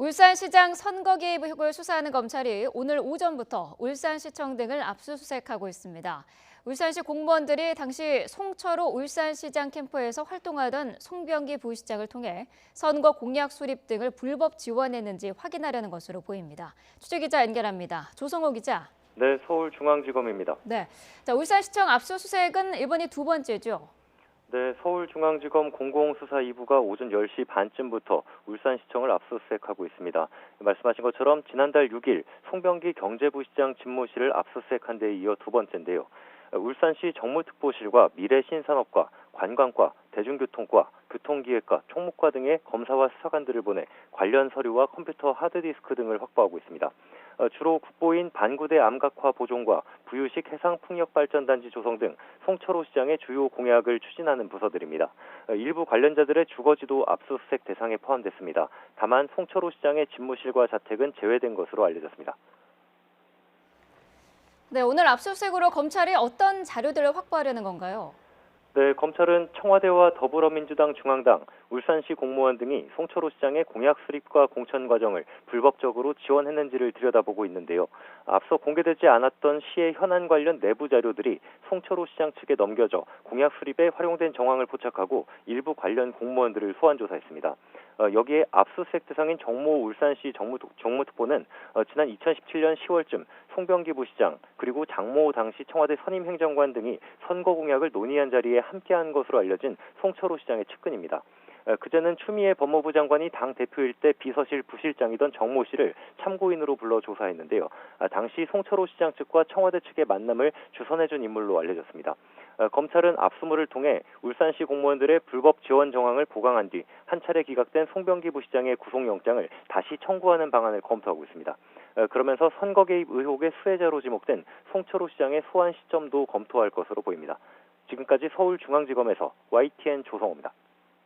울산시장 선거 개입 의혹을 수사하는 검찰이 오늘 오전부터 울산시청 등을 압수수색하고 있습니다. 울산시 공무원들이 당시 송철호 울산시장 캠프에서 활동하던 송병기 부시장을 통해 선거 공약 수립 등을 불법 지원했는지 확인하려는 것으로 보입니다. 취재기자 연결합니다. 조성호 기자. 네, 서울중앙지검입니다. 네, 울산시청 압수수색은 이번이 두 번째죠. 네, 서울중앙지검 공공수사 2부가 오전 10시 반쯤부터 울산시청을 압수수색하고 있습니다. 말씀하신 것처럼 지난달 6일 송병기 경제부시장 집무실을 압수수색한 데 이어 두 번째인데요. 울산시 정무특보실과 미래신산업과 관광과 대중교통과 교통기획과 총무과 등의 검사와 수사관들을 보내 관련 서류와 컴퓨터 하드디스크 등을 확보하고 있습니다. 주로 국보인 반구대 암각화 보존과 부유식 해상풍력발전단지 조성 등 송철호 시장의 주요 공약을 추진하는 부서들입니다. 일부 관련자들의 주거지도 압수수색 대상에 포함됐습니다. 다만 송철호 시장의 집무실과 자택은 제외된 것으로 알려졌습니다. 네, 오늘 압수수색으로 검찰이 어떤 자료들을 확보하려는 건가요? 네, 검찰은 청와대와 더불어민주당 중앙당, 울산시 공무원 등이 송철호 시장의 공약 수립과 공천 과정을 불법적으로 지원했는지를 들여다보고 있는데요. 앞서 공개되지 않았던 시의 현안 관련 내부 자료들이 송철호 시장 측에 넘겨져 공약 수립에 활용된 정황을 포착하고 일부 관련 공무원들을 소환 조사했습니다. 여기에 압수수색 대상인 정모 울산시 정무특보는 지난 2017년 10월쯤 송병기 부시장 그리고 장모 당시 청와대 선임행정관 등이 선거 공약을 논의한 자리에 함께한 것으로 알려진 송철호 시장의 측근입니다. 그제는 추미애 법무부 장관이 당 대표일 때 비서실 부실장이던 정모 씨를 참고인으로 불러 조사했는데요. 당시 송철호 시장 측과 청와대 측의 만남을 주선해준 인물로 알려졌습니다. 검찰은 압수물을 통해 울산시 공무원들의 불법 지원 정황을 보강한 뒤 한 차례 기각된 송병기 부시장의 구속영장을 다시 청구하는 방안을 검토하고 있습니다. 그러면서 선거 개입 의혹의 수혜자로 지목된 송철호 시장의 소환 시점도 검토할 것으로 보입니다. 지금까지 서울중앙지검에서 YTN 조성호입니다.